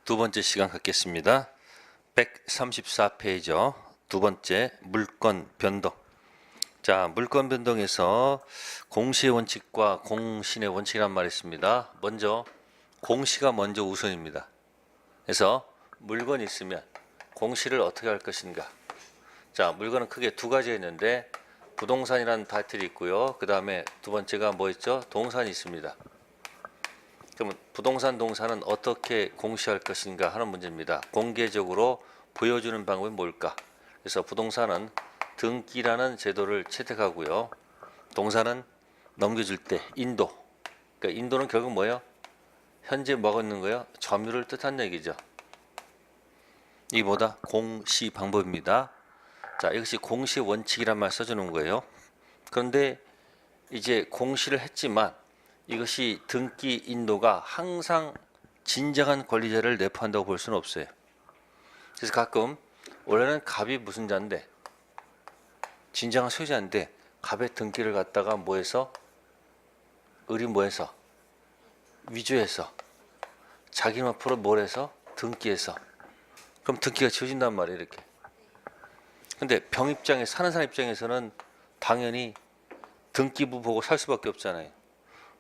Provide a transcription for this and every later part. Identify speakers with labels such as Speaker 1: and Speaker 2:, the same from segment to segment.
Speaker 1: 두 번째 시간 갖겠습니다. 134페이지요. 두 번째 물권 변동. 자, 물권 변동에서 공시의 원칙과 공신의 원칙이란 말이 있습니다. 먼저 공시가 먼저 우선입니다. 그래서 물건이 있으면 공시를 어떻게 할 것인가. 자, 물건은 크게 두 가지가 있는데 부동산이라는 타이틀이 있고요. 그 다음에 두 번째가 뭐 있죠? 동산이 있습니다. 그러면 부동산 동산은 어떻게 공시할 것인가 하는 문제입니다. 공개적으로 보여주는 방법이 뭘까? 그래서 부동산은 등기라는 제도를 채택하고요. 동산은 넘겨줄 때 인도. 그러니까 인도는 결국 뭐예요? 현재 뭐가 있는 거예요? 점유를 뜻한 얘기죠. 이게 뭐다? 공시 방법입니다. 자, 이것이 공시 원칙이란 말 써주는 거예요. 그런데 이제 공시를 했지만 이것이 등기 인도가 항상 진정한 권리자를 내포한다고 볼 수는 없어요. 그래서 가끔 원래는 갑이 무슨 자인데 진정한 소유자인데 갑의 등기를 갖다가 뭐해서 을이 뭐해서 위조해서 자기 앞으로 뭘 해서 등기해서 그럼 등기가 지워진단 말이에요. 이렇게. 근데 병 입장에 사는 사람 입장에서는 당연히 등기부 보고 살 수밖에 없잖아요.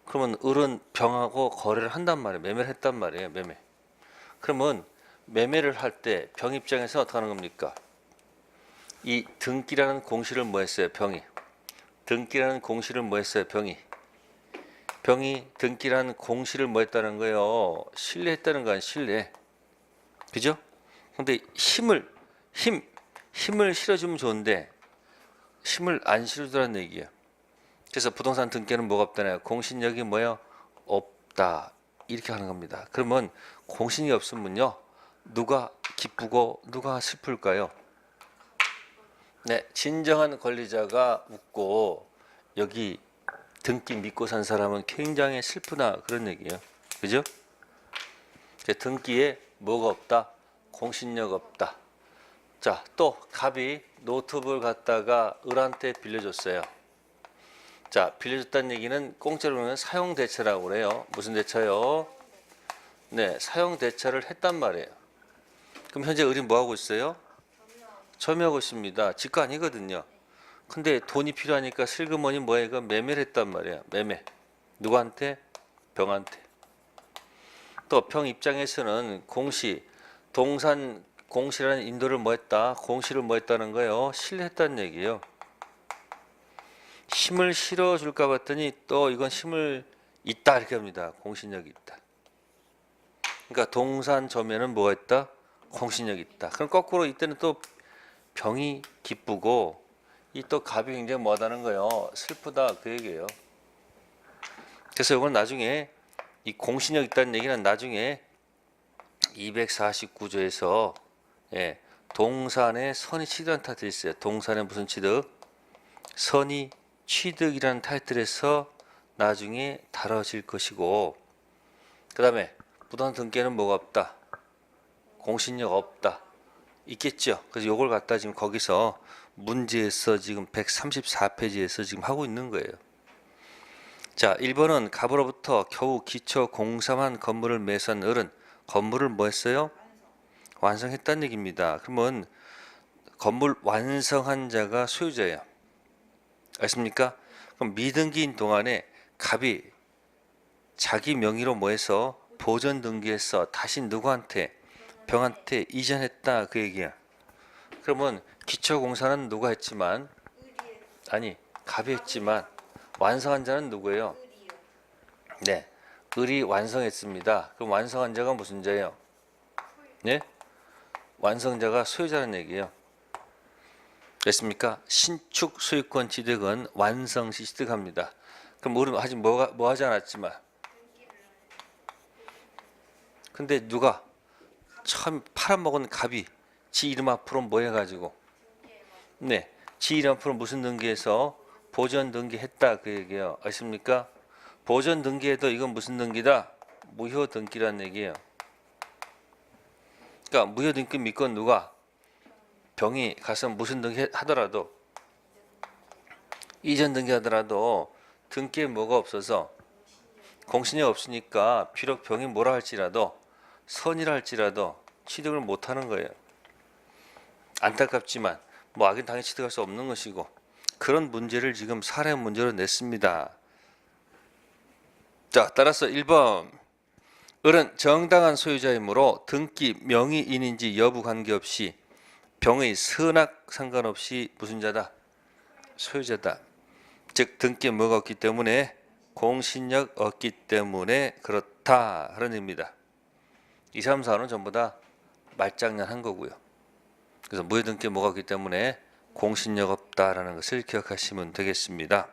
Speaker 1: 그러면 을은 병하고 거래를 한단 말이에요. 매매를 했단 말이에요. 매매. 그러면 매매를 할 때 병 입장에서 어떻게 하는 겁니까? 이 등기라는 공시를 뭐 했어요? 병이. 등기라는 공시를 뭐 했어요? 병이. 병이 등기라는 공시를 뭐 했다는 거예요? 신뢰했다는 거 아니에요? 신뢰. 그죠? 근데 힘을 실어주면 좋은데 힘을 안 실어주라는 얘기예요. 그래서 부동산 등기는 뭐가 없다나요? 공신력이 뭐예요? 없다. 이렇게 하는 겁니다. 그러면 공신이 없으면요. 누가 기쁘고 누가 슬플까요? 네, 진정한 권리자가 웃고 여기 등기 믿고 산 사람은 굉장히 슬프다 그런 얘기예요. 그죠? 등기에 뭐가 없다? 공신력 없다. 자, 또 갑이 노트북을 갖다가 을한테 빌려줬어요. 자, 빌려줬다는 얘기는 공짜로 보면 사용대차라고 그래요. 무슨 대차요? 네, 사용대차를 했단 말이에요. 그럼 현재 을이 뭐하고 있어요? 점유하고 있습니다. 지가 아니거든요. 근데 돈이 필요하니까 슬그머니 뭐해? 이거 매매를 했단 말이에요. 매매. 누구한테? 병한테. 또 병 입장에서는 공시, 동산 공시라는 인도를 뭐 했다? 공시를 뭐 했다는 거예요? 신뢰했다는 얘기예요. 힘을 실어줄까 봤더니 또 이건 힘을 있다 이렇게 합니다. 공신력이 있다. 그러니까 동산 점에는 뭐가 있다? 공신력이 있다. 그럼 거꾸로 이때는 또 병이 기쁘고 이 또 갑이 굉장히 뭐하다는 거예요? 슬프다 그 얘기예요. 그래서 이건 나중에 이 공신력 있다는 얘기는 나중에 249조에서 동산의 선의 취득한 타이틀이 있어요. 동산의 무슨 취득? 선의 취득이라는 타이틀에서 나중에 다뤄질 것이고 그 다음에 부동산 등기에는 뭐가 없다? 공신력 없다. 있겠죠. 그래서 요걸 갖다 지금 거기서 문제에서 지금 134페이지에서 지금 하고 있는 거예요. 자, 1번은 갑으로부터 겨우 기초 공사한 건물을 매수한 을은 건물을 뭐 했어요? 완성했다는 얘기입니다. 그러면 건물 완성한 자가 소유자예요. 아십니까? 그럼 미등기인 동안에 갑이 자기 명의로 뭐 해서 보전 등기해서 다시 누구한테? 병한테 이전했다 그 얘기야. 그러면 기초공사는 누가 했지만 아니 갑이 했지만 완성한 자는 누구예요? 네, 을이 완성했습니다. 그럼 완성한 자가 무슨 자예요? 네? 완성자가 소유자라는 얘기예요. 됐습니까? 신축 소유권 취득은 완성 시 취득합니다. 그럼 우리는 아직 뭐 하지 않았지만 근데 누가 처음 팔아먹은 갑이 지 이름 앞으로 뭐 해가지고 네, 지 이름 앞으로 무슨 등기해서 보전 등기했다 그 얘기예요. 아십니까? 보전 등기해도 이건 무슨 등기다? 무효 등기라는 얘기예요. 그러니까 무효 등기 믿고 누가 병이 가서 무슨 등기 하더라도 이전 등기 하더라도 등기에 뭐가 없어서 공신이 없으니까 비록 병이 뭐라 할지라도 선이라 할지라도 취득을 못하는 거예요. 안타깝지만 뭐 악인 당연히 취득할 수 없는 것이고, 그런 문제를 지금 사례 문제로 냈습니다. 자, 따라서 1번 을은 정당한 소유자이므로 등기 명의인인지 여부 관계없이 병의 선악 상관없이 무슨 자다? 소유자다. 즉 등기에 뭐가 없기 때문에 공신력 없기 때문에 그렇다 하는 의미입니다. 2, 3, 4는 전부 다 말장난한 거고요. 그래서 무효등기에 뭐가 없기 때문에 공신력 없다라는 것을 기억하시면 되겠습니다.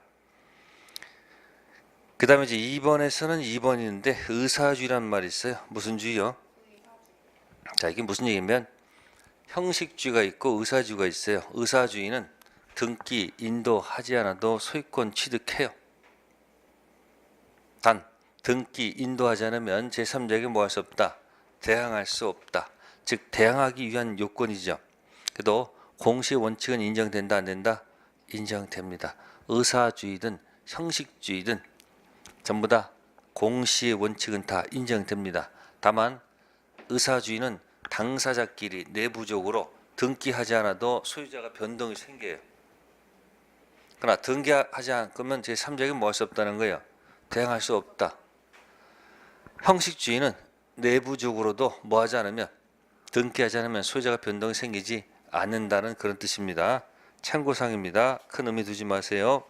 Speaker 1: 그 다음에 이제 2번에서는 2번인데 의사주의란 말이 있어요. 무슨 주의요? 자, 이게 무슨 얘기냐면 형식주의가 있고 의사주의가 있어요. 의사주의는 등기 인도하지 않아도 소유권 취득해요. 단 등기 인도하지 않으면 제3자에게 뭐 할 수 없다? 대항할 수 없다. 즉 대항하기 위한 요건이죠. 그래도 공시의 원칙은 인정된다 안 된다? 인정됩니다. 의사주의든 형식주의든 전부 다 공시의 원칙은 다 인정됩니다. 다만 의사주의는 당사자끼리 내부적으로 등기하지 않아도 소유자가 변동이 생겨요. 그러나 등기하지 않으면 제3자에게 뭐 할 수 없다는 거예요? 대항할 수 없다. 형식주의는 내부적으로도 뭐 하지 않으면 등기하지 않으면 소유자가 변동이 생기지 않는다는 그런 뜻입니다. 참고사항입니다. 큰 의미 두지 마세요.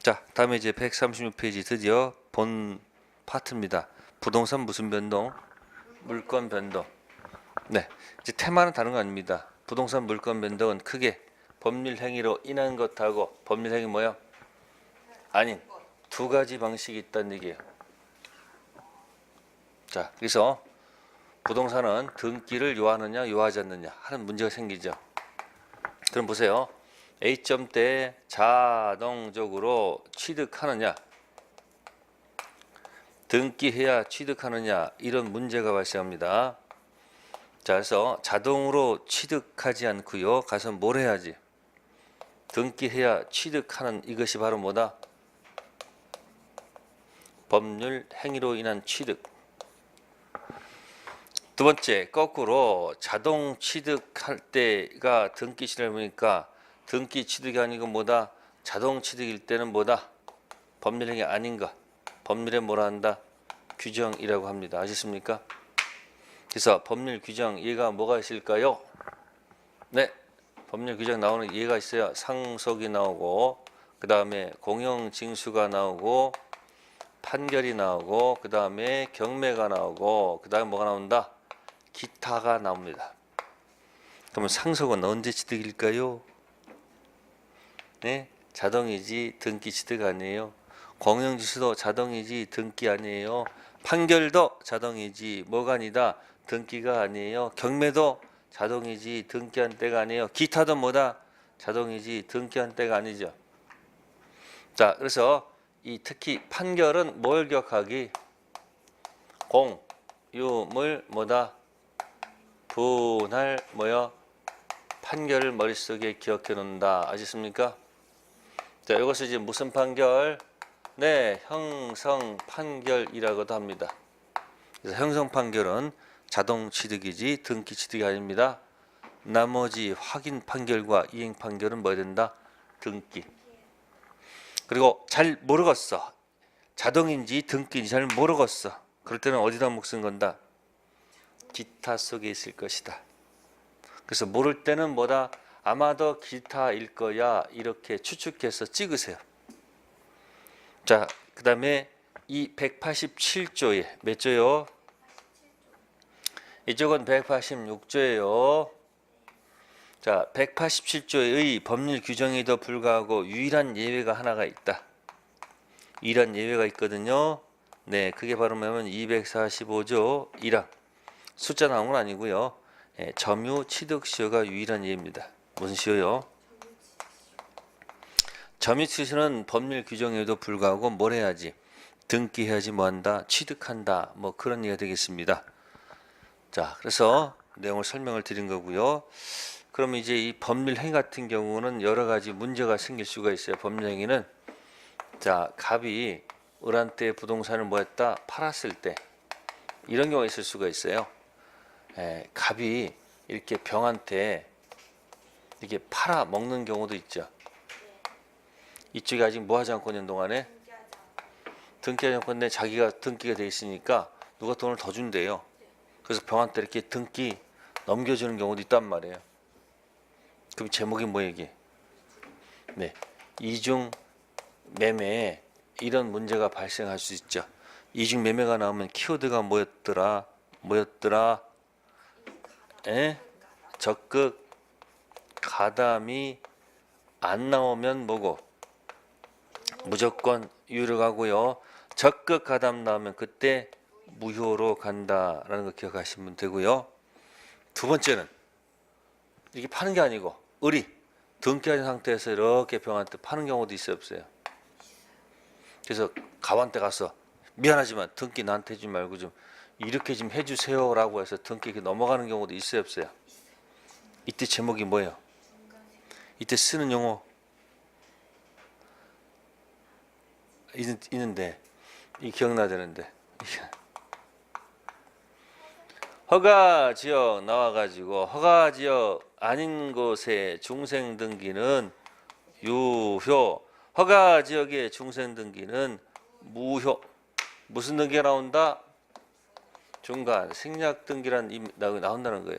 Speaker 1: 자, 다음에 이제 136페이지 드디어 본 파트입니다. 부동산 무슨 변동? 물권 변동. 네, 이제 테마는 다른 거 아닙니다. 부동산 물권 변동은 크게 법률 행위로 인한 것하고 법률 행위 뭐야? 아닌 두 가지 방식이 있다는 얘기예요. 자, 그래서 부동산은 등기를 요하느냐 요하지 않느냐 하는 문제가 생기죠. 그럼 보세요. A점대에 자동적으로 취득하느냐 등기해야 취득하느냐 이런 문제가 발생합니다. 자, 그래서 자동으로 취득하지 않고요. 가서 뭘 해야지? 등기해야 취득하는 이것이 바로 뭐다? 법률 행위로 인한 취득. 두 번째, 거꾸로 자동 취득할 때가 등기 시를 보니까 등기 취득이 아니고 뭐다? 자동 취득일 때는 뭐다? 법률 행위 아닌 것. 법률에 뭐라 한다? 규정이라고 합니다. 아셨습니까? 그래서 법률 규정 예가 뭐가 있을까요? 네, 법률 규정 나오는 예가 있어요. 상속이 나오고 그 다음에 공영징수가 나오고 판결이 나오고 그 다음에 경매가 나오고 그 다음에 뭐가 나온다? 기타가 나옵니다. 그러면 상속은 언제 취득일까요? 네, 자동이지 등기 취득 아니에요. 공영징수도 자동이지 등기 아니에요. 판결도 자동이지 뭐가 아니다? 등기가 아니에요. 경매도 자동이지 등기한 때가 아니에요. 기타도 뭐다? 자동이지 등기한 때가 아니죠. 자, 그래서 이 특히 판결은 뭘 기억하기? 공유물 뭐다? 분할 뭐요? 판결을 머릿속에 기억해 놓는다. 아셨습니까? 자, 이것을 이제 무슨 판결? 네, 형성 판결이라고도 합니다. 그래서 형성 판결은 자동 취득이지 등기 취득이 아닙니다. 나머지 확인 판결과 이행 판결은 뭐 된다? 등기. 그리고 잘 모르겠어. 자동인지 등기인지 잘 모르겠어. 그럴 때는 어디다 목 쓴 건다? 기타 속에 있을 것이다. 그래서 모를 때는 뭐다? 아마도 기타일 거야. 이렇게 추측해서 찍으세요. 자, 그 다음에 이 187조에 몇 조요? 이쪽은 186조예요. 자, 187조의 법률 규정에도 불구하고 유일한 예외가 하나가 있다. 유일한 예외가 있거든요. 네, 그게 바로 뭐냐면 245조 1항. 숫자 나온 건 아니고요. 점유 취득 시효가 유일한 예입니다. 무슨 시효요? 점유 취득 시효는 법률 규정에도 불구하고 뭘 해야지? 등기해야지 뭐한다? 취득한다. 뭐 그런 얘기가 되겠습니다. 자, 그래서 내용을 설명을 드린 거고요. 그럼 이제 이 법률 행위 같은 경우는 여러 가지 문제가 생길 수가 있어요. 법률 행위는 자, 갑이 을한테 부동산을 뭐 했다? 팔았을 때 이런 경우가 있을 수가 있어요. 갑이 이렇게 병한테 이렇게 팔아 먹는 경우도 있죠. 이쪽이 아직 뭐 하지 않고 있는 동안에 등기하지 않고 있는데 자기가 등기가 돼 있으니까 누가 돈을 더 준대요. 그래서 병한테 이렇게 등기 넘겨주는 경우도 있단 말이에요. 그럼 제목이 뭐 이게? 네, 이중 매매에 이런 문제가 발생할 수 있죠. 이중 매매가 나오면 키워드가 뭐였더라? 적극 가담이 안 나오면 뭐고? 무조건 유효하고요. 적극 가담 나오면 그때 무효로 간다라는 거 기억하시면 되고요. 두 번째는 이게 파는 게 아니고 을이 등기한 상태에서 이렇게 병한테 파는 경우도 있어요, 없어요? 그래서 갑한테 가서 미안하지만 등기 나한테 해주지 말고 좀 이렇게 좀 해주세요라고 해서 등기 이렇게 넘어가는 경우도 있어요, 없어요? 이때 제목이 뭐예요? 이때 쓰는 용어 있는데 이 기억나야 되는데 허가 지역 나와가지고 허가 지역 아닌 곳의 중생 등기는 유효, 허가 지역의 중생 등기는 무효. 무슨 등기가 나온다? 중간 생략 등기란 나온다는 거예요.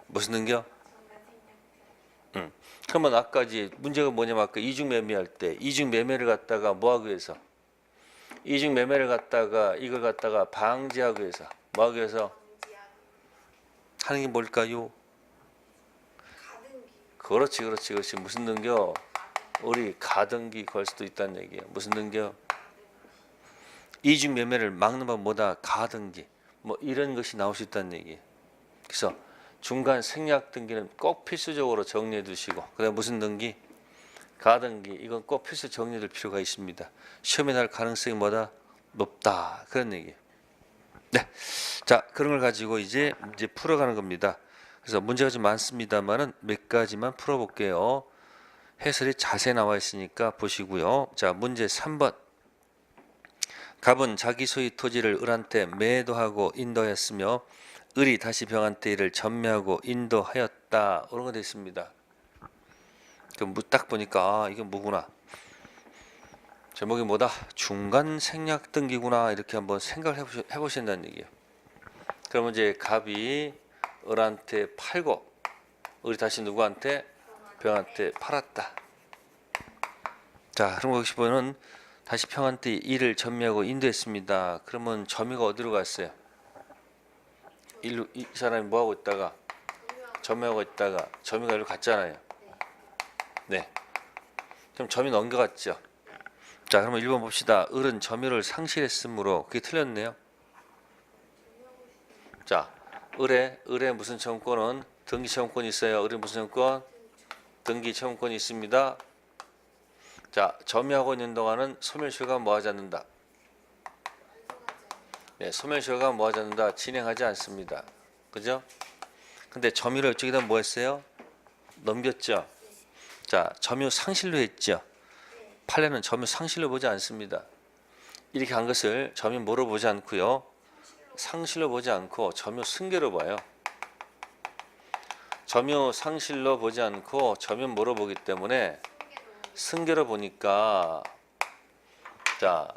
Speaker 1: 무슨 등기요? 그러면 아까 이제 문제가 뭐냐면 아까 이중 매매할 때 이중 매매를 갖다가 뭐 하기 위해서 이중 매매를 갖다가 이걸 갖다가 방지하기 위해서 뭐 하기 위해서 하는 게 뭘까요? 그렇지. 무슨 등기요? 우리 가등기 걸 수도 있다는 얘기예요. 무슨 등기요? 이중 매매를 막는 방 뭐다? 가등기. 뭐 이런 것이 나올 수 있다는 얘기예요. 그래서 중간 생략 등기는 꼭 필수적으로 정리해 두시고 그다음 무슨 등기? 가등기. 이건 꼭 필수 정리해 둘 필요가 있습니다. 시험에 날 가능성이 뭐다? 높다. 그런 얘기예요. 네. 자, 그런 걸 가지고 이제 풀어가는 겁니다. 그래서 문제가 좀 많습니다만은 몇 가지만 풀어볼게요. 해설이 자세히 나와 있으니까 보시고요. 자, 문제 3번. 갑은 자기 소유 토지를 을한테 매도하고 인도하였으며 을이 다시 병한테 이를 전매하고 인도하였다. 이런 거 되어 있습니다. 그럼 딱 보니까 아, 이게 뭐구나. 제목이 뭐다? 중간 생략 등기구나. 이렇게 한번 생각을 해보신다는 얘기예요. 그러면 이제 갑이 을한테 팔고 을이 다시 누구한테? 병한테 팔았다. 자, 그럼 여기서 보면 다시 병한테 이를 전매하고 인도했습니다. 그러면 점유가 어디로 갔어요? 이 사람이 뭐하고 있다가 점유하고 있다가 점유가 일로 갔잖아요. 네. 그럼 점유 넘겨갔죠. 자, 그러면 1번 봅시다. 을은 점유를 상실했으므로 그게 틀렸네요. 자, 을의 무슨 채무권은 등기 채무권이 있어요. 을의 무슨 채무권? 등기 채무권이 있습니다. 자, 점유하고 있는 동안은 소멸시효가 뭐하지 않는다? 네, 소멸시효가 뭐하지 않는다? 진행하지 않습니다. 그죠? 근데 점유를 이쪽에다 뭐 했어요? 넘겼죠. 자, 점유 상실로 했죠. 판례는 점유 상실로 보지 않습니다. 이렇게 한 것을 점유 뭐로 보지 않고요. 상실로 보지 않고 점유 승계로 봐요. 점유 상실로 보지 않고 점유 뭐로 보기 때문에 승계로 보니까 자,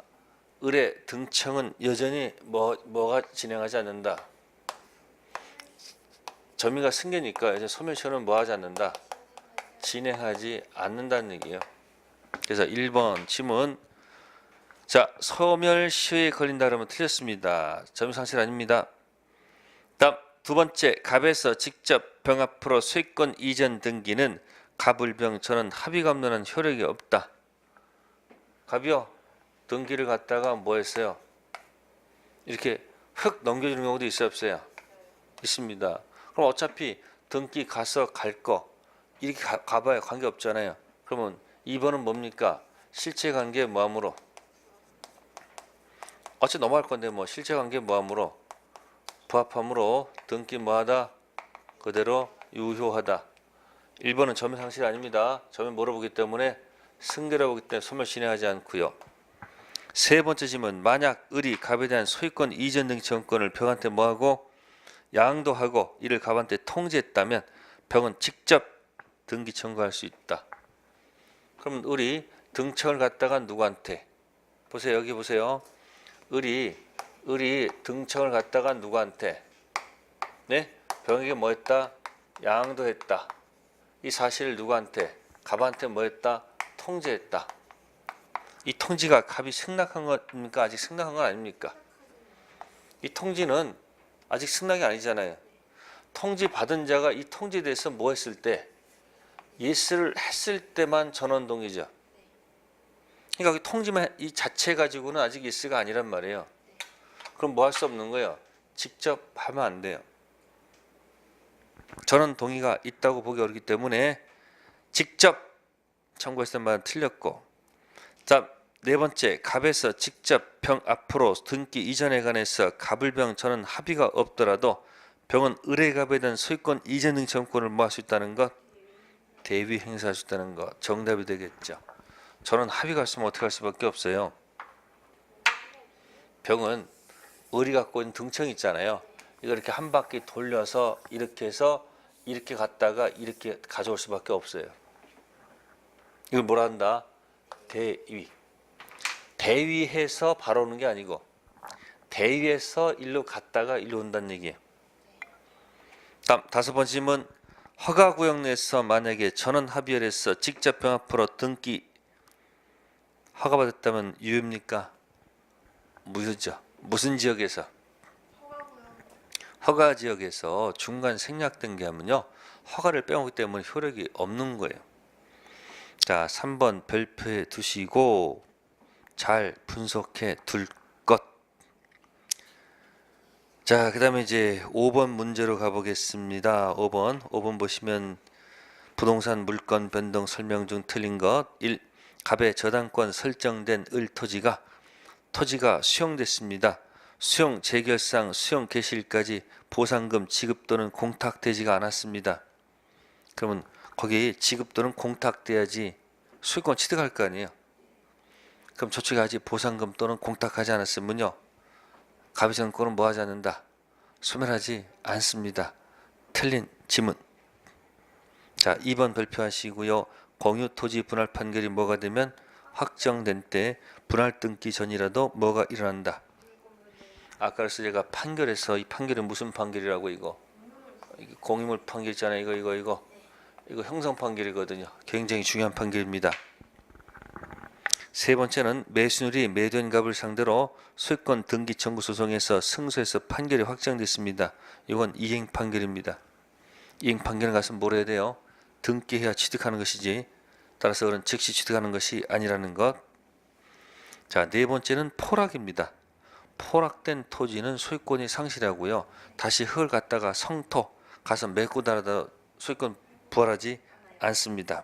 Speaker 1: 을의 등청은 여전히 뭐가 진행하지 않는다. 점유가 승계니까 이제 소멸시효는 뭐하지 않는다. 진행하지 않는다는 얘기예요. 그래서 1번 지문 자, 소멸시효에 걸린다 그러면 틀렸습니다. 점유상실 아닙니다. 다음 두 번째 갑에서 직접 병 앞으로 소유권 이전 등기는 갑을병 저는 합의가 없는 한 효력이 없다. 갑이요 등기를 갖다가 뭐 했어요? 이렇게 휙 넘겨주는 경우도 있어요, 없어요? 있습니다. 그럼 어차피 등기 가서 갈 거 이렇게 가봐야 관계 없잖아요. 그러면 2번은 뭡니까? 실체관계 뭐함으로? 어차피 넘어갈 건데 뭐 실체관계 뭐함으로? 부합함으로 등기 뭐하다? 그대로 유효하다. 1번은 점유상실 아닙니다. 점유 뭐로 보기 때문에 승계로 보기 때문에 소멸 진행하지 않고요. 세 번째 질문, 만약 을이 갑에 대한 소유권 이전 등기 청구권을 병한테 뭐하고 양도하고 이를 갑한테 통지했다면 병은 직접 등기 청구할 수 있다. 그러면 을이 등청을 갖다가 누구한테, 보세요, 여기 보세요. 을이 등청을 갖다가 누구한테, 네? 병에게 뭐 했다? 양도했다. 이 사실을 누구한테? 갑한테 뭐 했다? 통지했다. 이 통지가 갑이 승낙한 겁니까? 아직 승낙한 건 아닙니까? 이 통지는 아직 승낙이 아니잖아요. 통지 받은 자가 이 통지에 대해서 뭐 했을 때? 예스를 했을 때만 전원 동의죠. 그러니까 그 통지만 이 자체 가지고는 아직 예스가 아니란 말이에요. 그럼 뭐 할 수 없는 거예요? 직접 하면 안 돼요. 전원 동의가 있다고 보기 어렵기 때문에 직접 청구했을 때만 틀렸고, 자, 네 번째, 갑에서 직접 병 앞으로 등기 이전에 관해서 갑을병 전원 합의가 없더라도 병은 을의 갑에 대한 소유권 이전 등 청구권을 뭐 할 수 있다는 것? 대위 행사할 수 있다는 것. 정답이 되겠죠. 전원 합의가 없으면 어떻게 할 수밖에 없어요. 병은 을이 갖고 있는 등청이 있잖아요. 이거 이렇게 한 바퀴 돌려서 이렇게 해서 이렇게 갔다가 이렇게 가져올 수밖에 없어요. 이걸 뭐라 한다? 대위. 대위해서 바로 오는 게 아니고 대위해서 일로 갔다가 일로 온다는 얘기예요. 다음 다섯 번째 질문, 허가구역 내에서 만약에 전원 합의열에서 직접 병 앞으로 등기 허가받았다면 유효입니까? 무효죠. 무슨 지역에서? 허가 지역에서 중간 생략 등기하면요, 허가를 빼먹기 때문에 효력이 없는 거예요. 자, 3번 별표해 두시고 잘 분석해 둘 것. 자, 그 다음에 이제 5번 문제로 가보겠습니다. 5번 보시면 부동산 물건 변동 설명 중 틀린 것. 1. 갑의 저당권 설정된 을 토지가 수용됐습니다. 수용 재결상 수용 개시일까지 보상금 지급 또는 공탁되지가 않았습니다. 그러면 거기 지급 또는 공탁돼야지 소유권 취득할 거 아니에요. 그럼 저축하지 보상금 또는 공탁하지 않았으면요, 갑의 저당권은 뭐 하지 않는다? 소멸하지 않습니다. 틀린 지문. 자, 2번 발표하시고요. 공유 토지 분할 판결이 뭐가 되면 확정된 때 분할 등기 전이라도 뭐가 일어난다. 아까 그래서 제가 판결에서 이 판결은 무슨 판결이라고, 이거 공유물 판결 있잖아요. 이거 형성 판결이거든요. 굉장히 중요한 판결입니다. 세 번째는 매수인이 매도인 갑을 상대로 소유권 등기 청구 소송에서 승소해서 판결이 확정됐습니다. 이건 이행 판결입니다. 이행 판결은 가서 뭘 해야 돼요? 등기해야 취득하는 것이지, 따라서 그런 즉시 취득하는 것이 아니라는 것. 자, 네 번째는 포락입니다. 포락된 토지는 소유권이 상실하고요, 다시 흙을 갖다가 성토 가서 메고 달아도 소유권 부활하지 않습니다.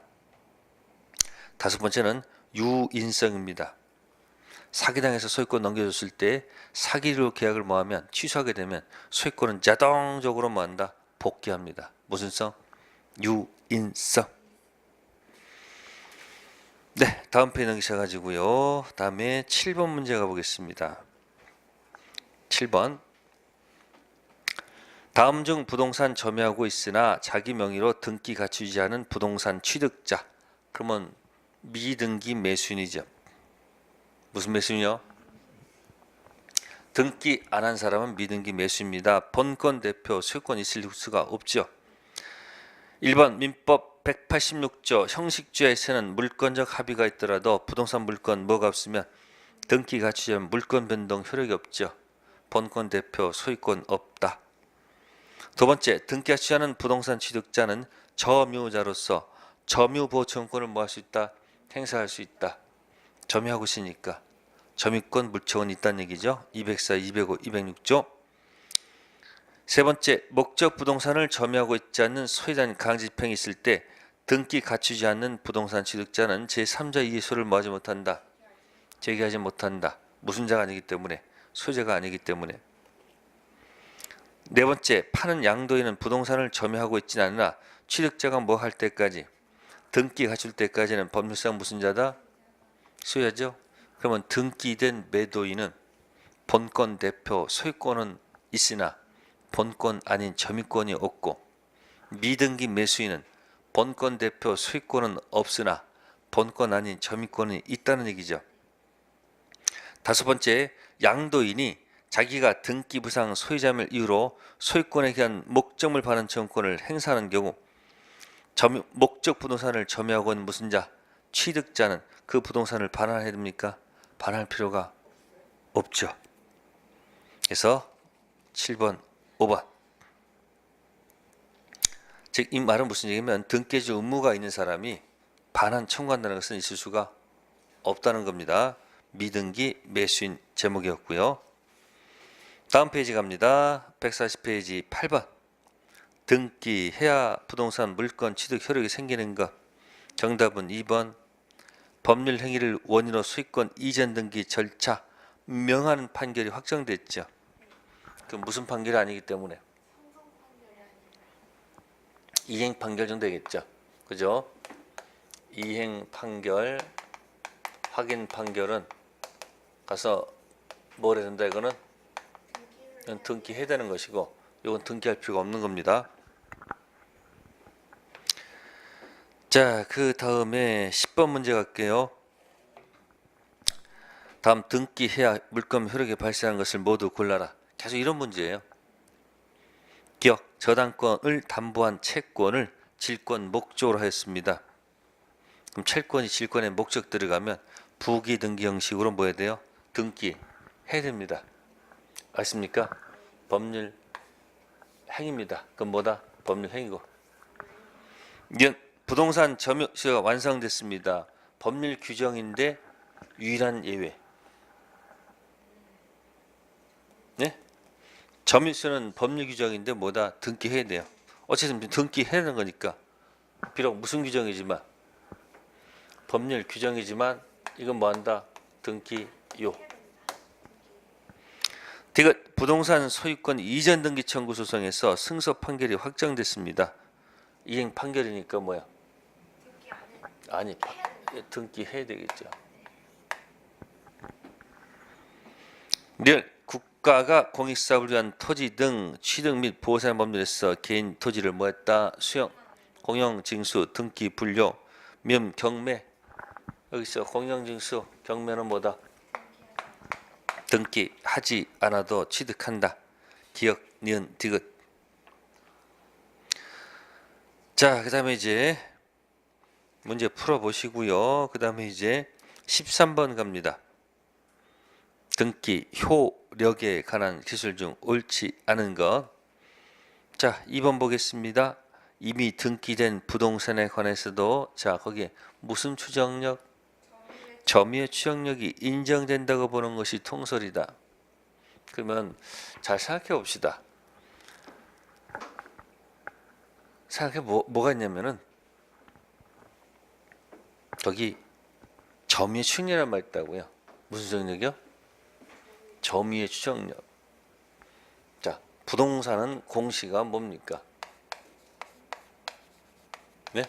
Speaker 1: 다섯 번째는 유인성입니다. 사기당해서 소유권 넘겨줬을 때 사기로 계약을 뭐하면 취소하게 되면 소유권은 자동적으로 뭐한다? 복귀합니다. 무슨 성? 유인성. 네, 다음 페이지 넘기셔가지고요. 다음에 7번 문제 가보겠습니다. 7번. 다음 중 부동산 점유하고 있으나 자기 명의로 등기 갖추지 않은 부동산 취득자. 그러면 미등기 매수인이죠. 무슨 매수인이요? 등기 안 한 사람은 미등기 매수입니다. 본권 대표 소유권 있을 수가 없죠. 1번 민법 186조 형식주에서는 물권적 합의가 있더라도 부동산 물건 뭐가 없으면 등기 갖추지 않은 물권 변동 효력이 없죠. 본권 대표 소유권 없다. 두 번째, 등기 갖추지 않은 부동산 취득자는 점유자로서 점유보증권을 뭐 할 수 있다? 행사할 수 있다. 점유하고 있으니까 점유권 물처는 있다는 얘기죠. 204, 205, 206조. 세 번째, 목적 부동산을 점유하고 있지 않는 소유자인 강제집행이 있을 때 등기 갖추지 않는 부동산 취득자는 제3자 이의소를 뭐 하지 못한다? 제기하지 못한다. 무슨 자가 아니기 때문에, 소유자가 아니기 때문에. 네 번째, 파는 양도인은 부동산을 점유하고 있지는 않으나 취득자가 뭐 할 때까지, 등기 갖출 때까지는 법률상 무슨 자다? 소유자죠. 그러면 등기된 매도인은 본권 대표 소유권은 있으나 본권 아닌 점유권이 없고, 미등기 매수인은 본권 대표 소유권은 없으나 본권 아닌 점유권이 있다는 얘기죠. 다섯 번째, 양도인이 자기가 등기부상 소유자임을 이유로 소유권에 대한 목적물 반환 청구권을 행사하는 경우 목적 부동산을 점유하고 있는 무슨 자, 취득자는 그 부동산을 반환해야 됩니까? 반환할 필요가 없죠. 그래서 7번, 5번. 즉, 이 말은 무슨 얘기냐면 등기해줄 의무가 있는 사람이 반환 청구한다는 것은 있을 수가 없다는 겁니다. 미등기 매수인 제목이었고요. 다음 페이지 갑니다. 140페이지 8번. 등기해야 부동산 물권 취득 효력이 생기는 것. 정답은 2번. 법률 행위를 원인으로 소유권 이전 등기 절차 명하는 판결이 확정됐죠. 그 무슨 판결이 아니기 때문에 이행 판결 정도 되겠죠. 그죠? 이행 판결, 확인 판결은 가서 뭘 해야 된다, 이거는 등기해야 되는 것이고, 이건 등기할 필요가 없는 겁니다. 자, 그 다음에 10번 문제 갈게요. 다음 등기해야 물권 효력이 발생한 것을 모두 골라라. 계속 이런 문제예요. 기억, 저당권을 담보한 채권을 질권 목적으로 하였습니다. 그럼 채권이 질권의 목적 들어가면 부기 등기 형식으로 뭐 해야 돼요? 등기 해야 됩니다. 아십니까? 법률 행위입니다. 그럼 뭐다? 법률 행위고. 부동산 점유시가 완성됐습니다. 법률 규정인데 유일한 예외. 네? 점유시는 법률 규정인데 뭐다? 등기해야 돼요. 어쨌든 등기해야 되는 거니까. 비록 무슨 규정이지만, 법률 규정이지만 이건 뭐한다? 등기요. 디귿, 부동산 소유권 이전 등기 청구 소송에서 승소 판결이 확정됐습니다. 이행 판결이니까 뭐야? 아니, 등기해야 되겠죠. 국가가 공익사업을 위한 토지 등 취득 및 보호사의 법률에서 개인 토지를 뭐했다? 수용, 공용, 징수, 등기, 분료, 면, 경매. 여기서 공용, 징수, 경매는 뭐다? 등기하지 않아도 취득한다. 기억, 니은, 디귿. 자, 그 다음에 이제 문제 풀어보시고요. 그 다음에 이제 13번 갑니다. 등기 효력에 관한 기술 중 옳지 않은 것. 자, 2번 보겠습니다. 이미 등기된 부동산에 관해서도 자, 거기에 무슨 추정력? 점유의 추정력이 인정된다고 보는 것이 통설이다. 그러면 잘 생각해 봅시다. 생각해 뭐가 있냐면은 거기 점유의 추정력이라는 말 있다고요. 무슨 추정력이요? 점유의 추정력. 자, 부동산은 공시가 뭡니까? 네?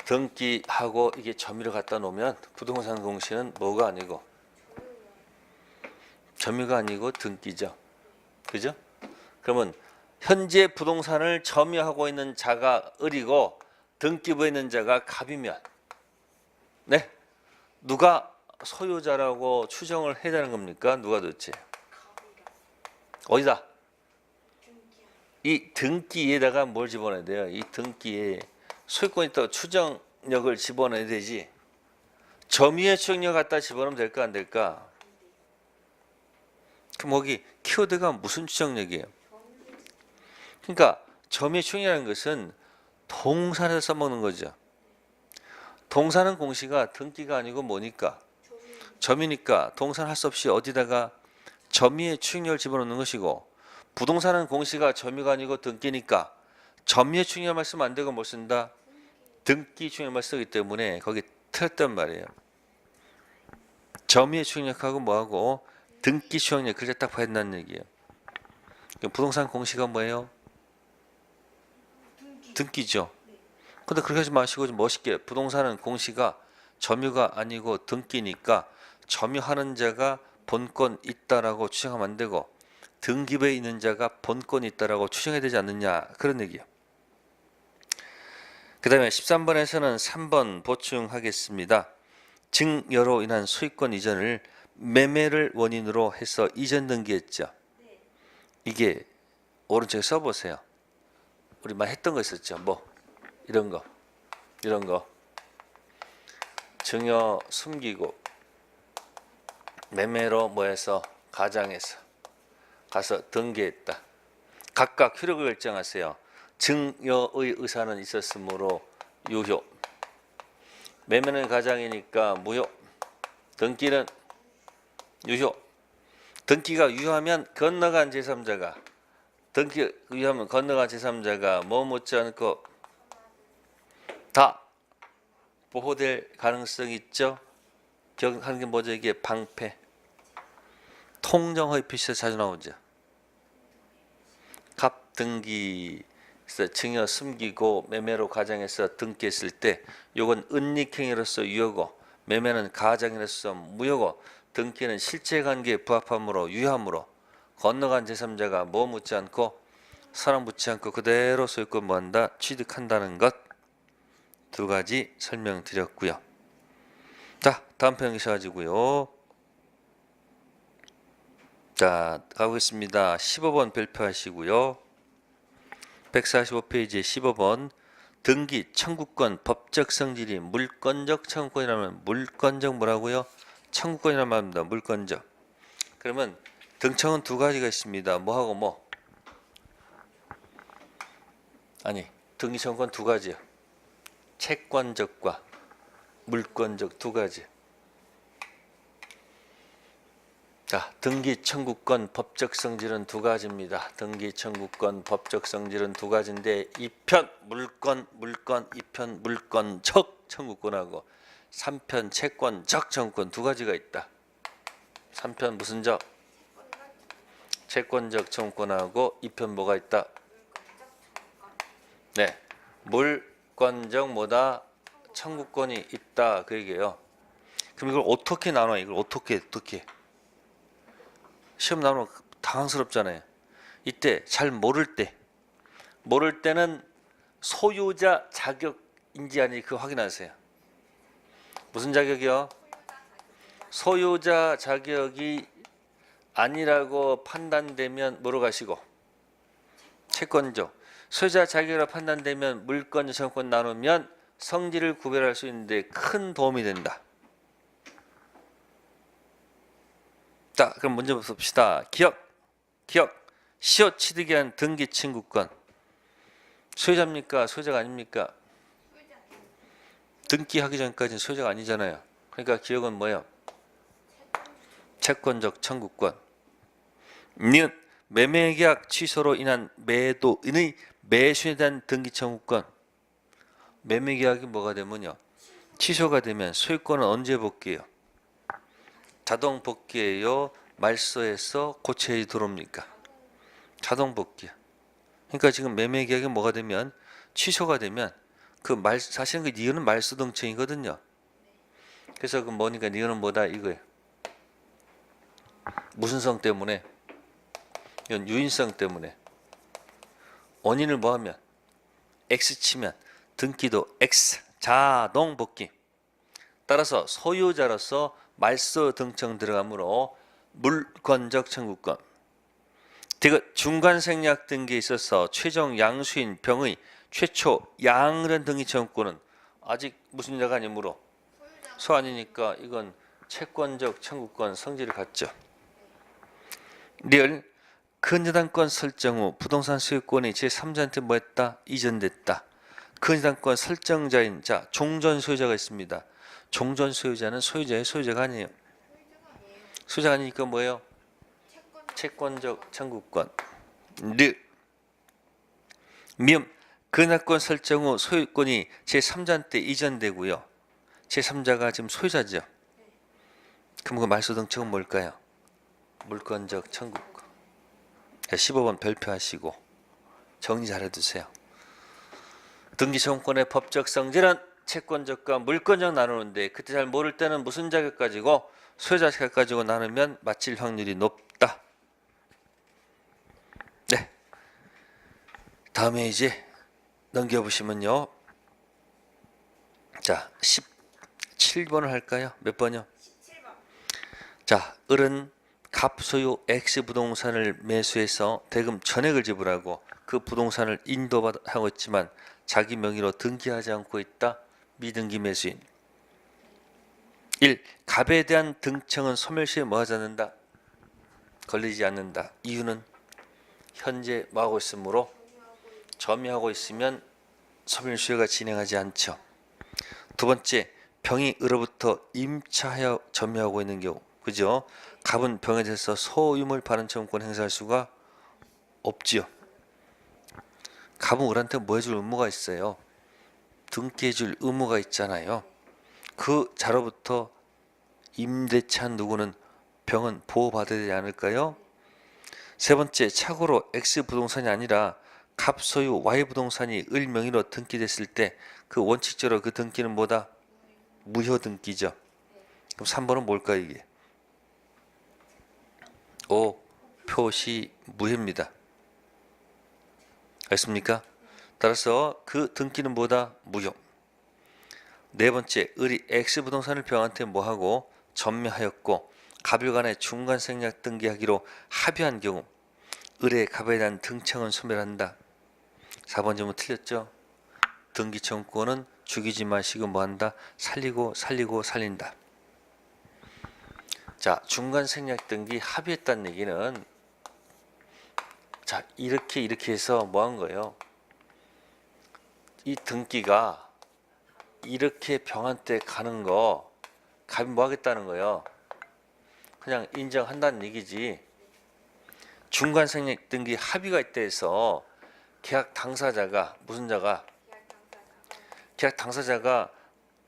Speaker 1: 등기하고 이게 점유를 갖다 놓으면 부동산 공시는 뭐가 아니고 점유가 아니고 등기죠. 그죠? 그러면 현재 부동산을 점유하고 있는 자가 을이고 등기부에 있는 자가 갑이면 네? 누가 소유자라고 추정을 해야 되는 겁니까? 누가 도대체? 어디다? 이 등기에다가 뭘 집어넣어야 돼요? 이 등기에 소유권이 있다고 추정력을 집어넣어야 되지. 점유의 추정력 갖다 집어넣으면 될까 안 될까? 그럼 거기 키워드가 무슨 추정력이에요? 그러니까 점유의 추정력이라는 것은 동사에서 써먹는 거죠. 동사는 공시가 등기가 아니고 뭐니까? 점유니까 동사는 할 수 없이 어디다가 점유의 추정력을 집어넣는 것이고, 부동산은 공시가 점유가 아니고 등기니까 점유의 추정력만 쓰면 안 되고 뭘 쓴다? 등기 추정력만 쓰기 때문에 거기 틀렸단 말이에요. 점유의 추정력하고 뭐하고 등기 추정력 그렇게 딱 봐야 된다는 얘기예요. 부동산 공시가 뭐예요? 등기죠. 근데 그렇게 하지 마시고 좀 멋있게 부동산은 공시가 점유가 아니고 등기니까 점유하는 자가 본권 있다라고 추정하면 안 되고 등기부에 있는 자가 본권 있다라고 추정해야 되지 않느냐 그런 얘기예요. 그 다음에 13번에서는 3번 보충하겠습니다. 증여로 인한 소유권 이전을 매매를 원인으로 해서 이전 등기했죠. 이게 오른쪽에 써보세요. 우리 막 했던 거 있었죠. 뭐 이런 거 증여 숨기고 매매로 뭐해서 가장해서 가서 등기했다. 각각 효력을 결정하세요. 증여의 의사는 있었으므로 유효. 매매는 가장이니까 무효. 등기는 유효. 등기가 유효하면 건너간 제3자가 등기 유효하면 건너간 제3자가 뭐 못지않고 다 보호될 가능성이 있죠. 기억하는 게 뭐죠? 이게 방패. 통정허위 표시에서 자주 나오죠. 갑등기에서 증여 숨기고 매매로 가장해서 등기했을 때 요건 은닉행위로서 유효고 매매는 가장으로서 무효고 등기는 실제관계에 부합함으로 유효함으로 건너간 제3자가 뭐 묻지 않고 사람 묻지 않고 그대로 소유권 뭐한다? 취득한다는 것 두 가지 설명드렸고요. 자, 다음 편 계셔가지고요. 자, 가보겠습니다. 15번 별표하시고요. 145페이지에 15번 등기 청구권 법적 성질이 물권적 청구권이라면 물권적 뭐라고요? 청구권이란 말입니다. 물권적. 그러면 등청은 두 가지가 있습니다. 뭐하고 뭐? 아니, 등기 청구권 두 가지요. 채권적과 물권적 두 가지. 자, 등기 청구권 법적 성질은 두 가지입니다. 등기 청구권 법적 성질은 두 가지인데 2편 물권 2편 물권적 청구권하고 3편 채권적 청구권 두 가지가 있다. 3편 무슨 적? 채권적 청구권하고 2편 뭐가 있다? 네, 물권적 뭐다? 청구권이 있다 그 얘기예요. 그럼 이걸 어떻게 나눠? 이걸 어떻게 시험 나오면 당황스럽잖아요. 이때 잘 모를 때는 소유자 자격인지 아닌지 그거 확인하세요. 무슨 자격이요? 소유자 자격이 아니라고 판단되면 뭐로 가시고? 채권적. 소유자 자격이라고 판단되면 물권, 청구권 나누면 성질을 구별할 수 있는데 큰 도움이 된다. 자, 그럼 먼저 봅시다. 기억. 시효 취득에 한 등기 청구권. 소유자입니까? 소유자가 아닙니까? 등기하기 전까지는 소유자가 아니잖아요. 그러니까 기억은 뭐예요? 채권적 청구권. 니은 매매계약 취소로 인한 매도인의 매수에 대한 등기 청구권. 매매계약이 뭐가 되면요? 취소가 되면 소유권은 언제 복귀해요? 자동 복귀예요? 말소해서 고쳐야 들어옵니까? 자동 복귀. 그러니까 지금 매매 계약이 뭐가 되면 취소가 되면 사실은 그 니은은 말소 등청이거든요. 그래서 그 뭐니까 니은은 뭐다 이거예요. 무슨 성 때문에? 이건 유인성 때문에. 원인을 뭐하면? X 치면 등기도 X 자동 복귀. 따라서 소유자로서 말소 등청 들어가므로 물권적 청구권. 디귿 중간 생략 등기에 있어서 최종 양수인 병의 최초 양은 등기 청구권은 아직 무슨 자가 아니므로 소 아니니까 이건 채권적 청구권 성질을 갖죠. 리을 근저당권 설정 후 부동산 소유권이 제3자한테 뭐했다? 이전됐다. 근저당권 설정자인 자 종전 소유자가 있습니다. 종전 소유자는 소유자의 소유자가 아니에요. 소유자가 아니니까 뭐예요? 채권적 청구권. 미음 근저당권 설정 후 소유권이 제3자한테 이전되고요. 제3자가 지금 소유자죠. 그럼 그 말소 등청은 뭘까요? 물권적 청구권. 15번 별표하시고 정리 잘 해두세요. 등기 청구권의 법적 성질은 채권적과 물권적 나누는데 그때 잘 모를 때는 무슨 자격 가지고 소유자 자격 가지고 나누면 맞힐 확률이 높다. 네. 다음에 이제 넘겨보시면요. 자, 17번을 할까요? 몇 번이요?
Speaker 2: 17번.
Speaker 1: 자, 을은 갑소유 X 부동산을 매수해서 대금 전액을 지불하고 그 부동산을 인도하고 있지만 자기 명의로 등기하지 않고 있다. 미등기 매수인. 1. 갑에 대한 등청은 소멸시에 뭐하지 않는다? 걸리지 않는다. 이유는 현재 뭐하고 있으므로 점유하고 있으면 소멸시효가 진행하지 않죠. 두 번째, 병이 을로부터 임차하여 점유하고 있는 경우, 그죠? 갑은 병에 대해서 소유물 발행 청구권 행사할 수가 없지요. 갑은 을한테 뭐 해줄 의무가 있어요? 등기해줄 의무가 있잖아요. 그 자로부터 임대차한 누구는 병은 보호받아야 되지 않을까요? 세 번째, 착오로 X 부동산이 아니라 갑 소유 Y 부동산이 을 명의로 등기됐을 때 그 원칙적으로 그 등기는 뭐다? 무효 등기죠. 그럼 3번은 뭘까요, 이게? 오, 표시 무효입니다. 알겠습니까? 따라서 그 등기는 뭐다? 무효. 네 번째, 을이 X 부동산을 병한테 뭐하고 전매하였고 갑일 간에 중간 생략 등기하기로 합의한 경우 을의 갑에 대한 등청은 소멸한다. 4번 질문 틀렸죠? 등기 청구권은 죽이지 마시고 뭐한다? 살리고 살린다. 자, 중간 생략 등기 합의했다는 얘기는 자, 이렇게 해서 뭐 한 거예요? 이 등기가 이렇게 병한테 가는 거 갑이 뭐 하겠다는 거예요? 그냥 인정한다는 얘기지. 중간 생략 등기 합의가 있다 해서 계약 당사자가 무슨 자가? 계약 당사자가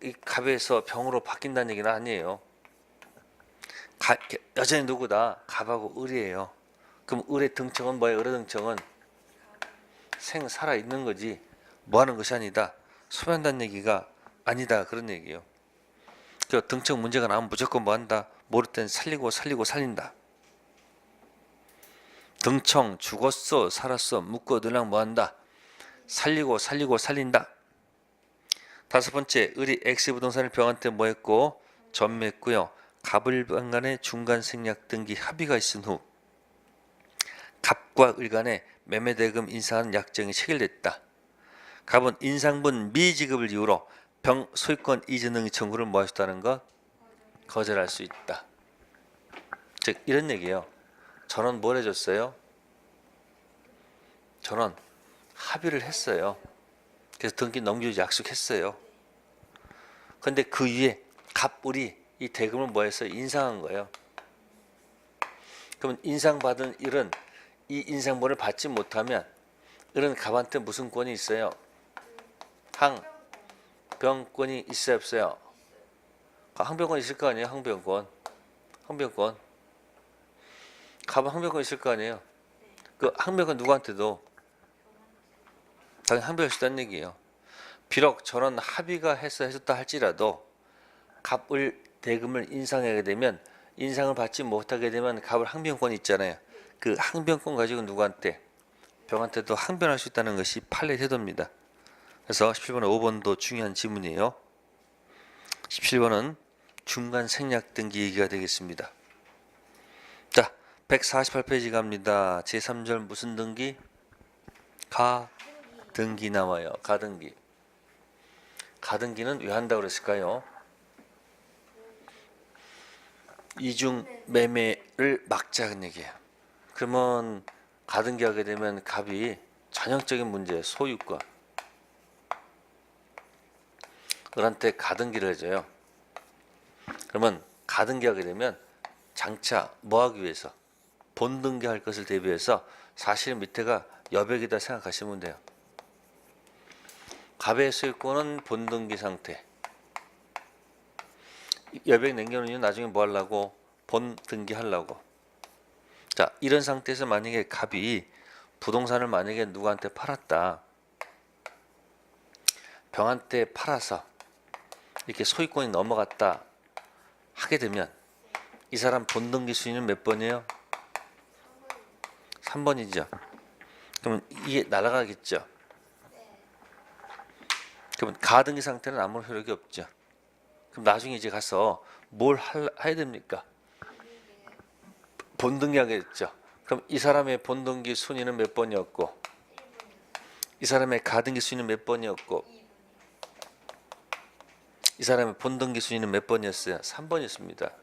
Speaker 1: 이 갑에서 병으로 바뀐다는 얘기는 아니에요. 여전히 누구다? 갑하고 을이에요. 그럼 을의 등청은 뭐예요? 을의 등청은 살아 있는 거지 뭐 하는 것이 아니다. 소멸한다는 얘기가 아니다. 그런 얘기예요. 그 등청 문제가 나오면 무조건 뭐 한다? 모를 땐 살리고 살린다. 등청 죽었어 살았어 묻고 늘랑 뭐 한다? 살리고 살린다. 다섯 번째, 을이 X 부동산을 병한테 뭐 했고 전매했고요. 갑을 간에 중간 생략 등기 합의가 있은 후 갑과 을 간에 매매대금 인상한 약정이 체결됐다. 갑은 인상분 미지급을 이유로 병 소유권 이전 등의 청구를 뭐 하셨다는 것? 거절할 수 있다. 즉 이런 얘기예요. 전원 뭘 해줬어요? 전원 합의를 했어요. 그래서 등기 넘기지 약속했어요. 근데 그 위에 갑을이 이 대금을 뭐 해서 인상한 거예요. 그러면 인상받은 을은 이 인상분을 받지 못하면 을은 갑한테 무슨 권이 있어요? 항변권이 있어요 없어요? 항변권 있을 거 아니에요? 항변권 갑은 항변권 있을 거 아니에요? 그 항변권 누구한테도 당연히 항변할 수 있다는 얘기예요. 비록 저런 합의가 해줬다 할지라도 갑을 대금을 인상하게 되면 인상을 받지 못하게 되면 갑을 항변권이 있잖아요. 그 항변권 가지고 누구한테? 병한테도 항변할 수 있다는 것이 판례 태도입니다. 그래서 17번에 5번도 중요한 지문이에요. 17번은 중간 생략 등기 얘기가 되겠습니다. 자, 148페이지 갑니다. 제3절 무슨 등기? 가등기 나와요. 가등기. 가등기는 왜 한다고 그랬을까요? 이중 매매를 막자는 얘기예요. 그러면 가등기 하게 되면 갑이 전형적인 문제, 소유권. 을한테 가등기를 해줘요. 그러면 가등기 하게 되면 장차 뭐 하기 위해서? 본등기 할 것을 대비해서 사실 밑에가 여백이다 생각하시면 돼요. 갑의 소유권은 본등기 상태. 여백 남겨놓은 이유는 나중에 뭐 하려고? 본등기 하려고. 자, 이런 상태에서 만약에 갑이 부동산을 만약에 누구한테 팔았다. 병한테 팔아서 이렇게 소유권이 넘어갔다 하게 되면 이 사람 본등기 순위는 몇 번이에요? 3번이죠. 그러면 이게 날아가겠죠. 그러면 가등기 상태는 아무런 효력이 없죠. 그럼 나중에 이제 가서 뭘 해야 됩니까? 본등기 하겠죠. 그럼 이 사람의 본등기 순위는 몇 번이었고, 이 사람의 가등기 순위는 몇 번이었고, 이 사람의 본등기 순위는 몇 번이었어요? 3번이었습니다.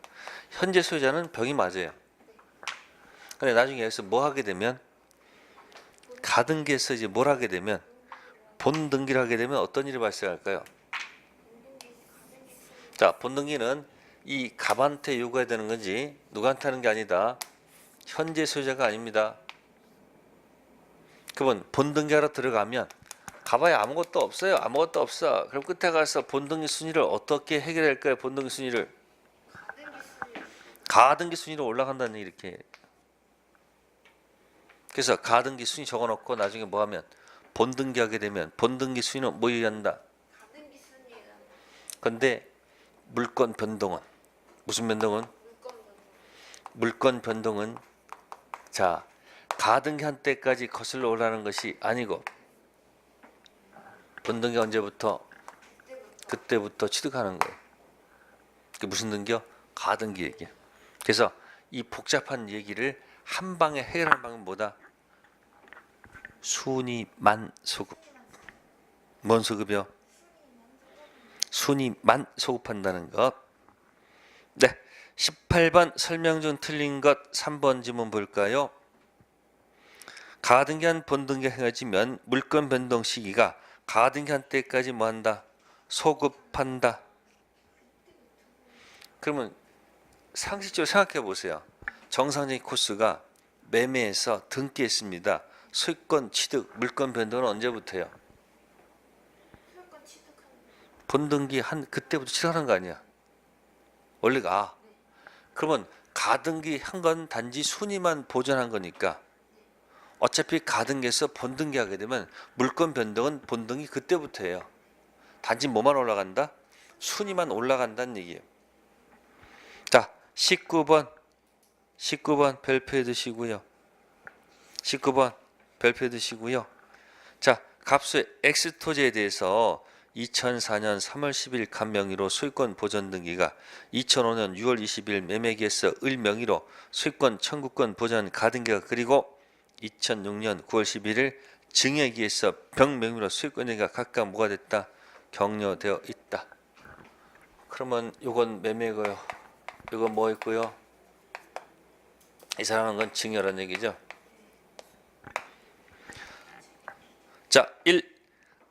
Speaker 1: 현재 소유자는 병이 맞아요. 근데 나중에 여기서 뭐 하게 되면, 가등기에서 이제 뭘 하게 되면, 본등기를 하게 되면 어떤 일이 발생할까요? 자, 본등기는 이 갑한테 요구해야 되는 건지 누구한테 하는 게 아니다. 현재 소유자가 아닙니다. 그러면 본등기하러 들어가면 가봐야 아무것도 없어요. 아무것도 없어. 그럼 끝에 가서 본등기 순위를 어떻게 해결할까요? 본등기 순위를 가등기 순위로 올라간다는 얘기 이렇게. 그래서 가등기 순위 적어놓고 나중에 뭐 하면 본등기 하게 되면 본등기 순위는 뭐 얘기한다? 근데 물권 변동은 무슨 변동은? 물권 변동은 자 가등기 한때까지 거슬러 올라가는 것이 아니고 본등기 언제부터? 그때부터 취득하는 거예요. 그게 무슨 등기요? 가등기 얘기예요. 그래서 이 복잡한 얘기를 한 방에 해결하는 방법은 뭐다? 순위만 소급. 뭔 소급이요? 순위만 소급한다는 것. 네, 18번 설명 중 틀린 것 3번 지문 볼까요? 가등기한 본등기 행해지면 물권 변동 시기가 가등기한 때까지 뭐한다? 소급한다. 그러면 상식적으로 생각해 보세요. 정상적인 코스가 매매에서 등기했습니다. 소유권 취득, 물권 변동은 언제부터요? 본등기 한 그때부터 취득하는 거 아니야? 원래가 그러면 가등기 한 건 단지 순위만 보존한 거니까 어차피 가등기에서 본등기 하게 되면 물권 변동은 본등기 그때부터예요. 단지 뭐만 올라간다? 순위만 올라간다는 얘기예요. 자, 19번 별표해 두시고요. 19번 별표해 두시고요. 자, 갑수의 X토지에 대해서 2004년 3월 10일 간명의로 소유권 보전 등기가 2005년 6월 20일 매매기에서 을 명의로 소유권 청구권 보전 가등기가 그리고 2006년 9월 11일 증여기에서 병 명의로 소유권 등기가 각각 뭐가 됐다? 격려되어 있다. 그러면 요건 매매고요. 이건 뭐 있고요? 이 사람은 건 증여라는 얘기죠. 자, 1.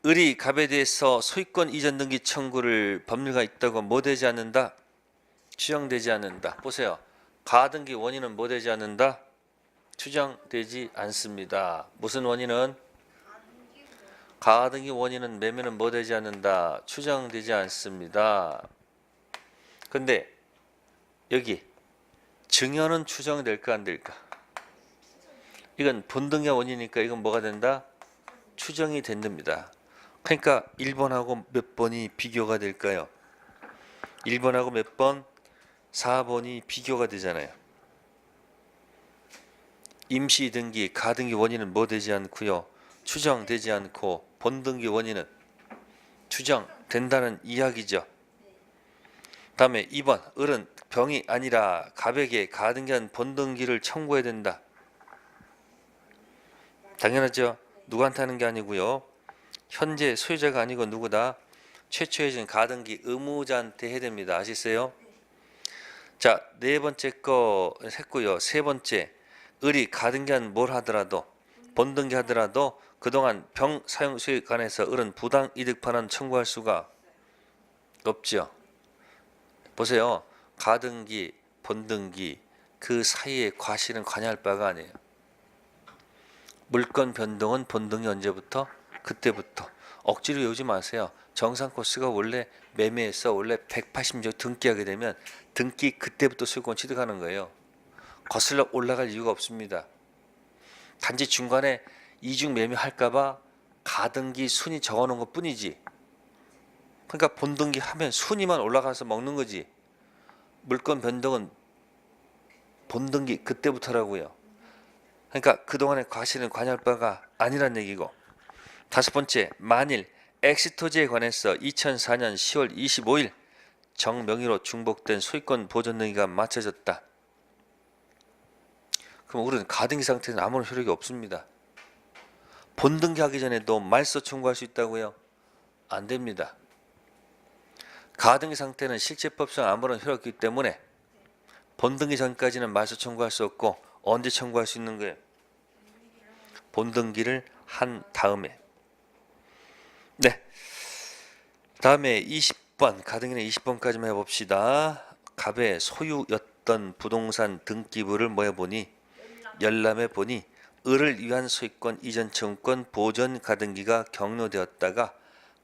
Speaker 1: 을이 갑에 대해서 소유권 이전 등기 청구를 법률가 있다고 뭐 되지 않는다? 추정되지 않는다. 보세요. 가등기 원인은 뭐 되지 않는다? 추정되지 않습니다. 무슨 원인은? 가등기 원인은 매매는 뭐 되지 않는다? 추정되지 않습니다. 근데 여기 증여는 추정될까 안 될까? 이건 본등기 원인이니까 이건 뭐가 된다? 추정이 된답니다. 그러니까 1번하고 몇 번이 비교가 될까요? 1번하고 몇 번? 4번이 비교가 되잖아요. 임시 등기, 가등기 원인은 뭐 되지 않고요. 추정되지 않고 본등기 원인은 추정된다는 이야기죠. 다음에 2번 을은 병이 아니라 갑에게 가등기한 본등기를 청구해야 된다. 당연하죠. 누구한테 하는 게 아니고요. 현재 소유자가 아니고 누구다? 최초에 준 가등기 의무자한테 해야 됩니다. 아시세요? 자, 네 번째 거 했고요. 세 번째, 을이 가등기한 뭘 하더라도 본등기 하더라도 그동안 병 사용 수익에 관해서 을은 부당 이득 반환 청구할 수가 없죠. 보세요. 가등기, 본등기 그 사이에 과실은 관여할 바가 아니에요. 물권 변동은 본등기 언제부터? 그때부터. 억지로 외우지 마세요. 정상 코스가 원래 매매에서 원래 180조 등기하게 되면 등기 그때부터 소유권 취득하는 거예요. 거슬러 올라갈 이유가 없습니다. 단지 중간에 이중 매매 할까봐 가등기 순위 적어놓은 것 뿐이지 그러니까 본등기 하면 순위만 올라가서 먹는 거지. 물건 변동은 본등기 그때부터라고요. 그러니까 그동안의 과실은 관여할 바가 아니란 얘기고. 다섯 번째, 만일 엑시토지에 관해서 2004년 10월 25일 정명의로 중복된 소유권 보존 등기가 마쳐졌다. 그럼 우리는 가등기 상태는 아무런 효력이 없습니다. 본등기 하기 전에도 말소 청구할 수 있다고요? 안 됩니다. 가등기 상태는 실제법상 아무런 효력이 없기 때문에 본등기 전까지는 말소 청구할 수 없고 언제 청구할 수 있는 거예요? 본등기를 한 다음에. 네. 다음에 20번, 가등기는 20번까지만 해봅시다. 갑의 소유였던 부동산 등기부를 뭐 해보니? 열람해 보니 을을 위한 소유권 이전 청구권 보전 가등기가 격려되었다가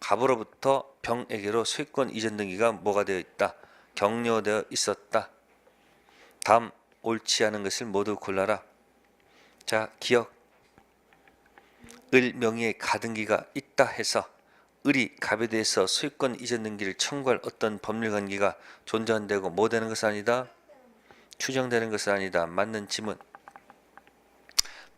Speaker 1: 갑으로부터 병에게로 소유권 이전 등기가 뭐가 되어 있다? 격려되어 있었다. 다음 옳지 않은 것을 모두 골라라. 자, 기억. 을 명의의 가등기가 있다 해서 을이 갑에 대해서 소유권 이전 등기를 청구할 어떤 법률 관계가 존재한다고 뭐 되는 것은 아니다. 추정되는 것은 아니다. 맞는 지문.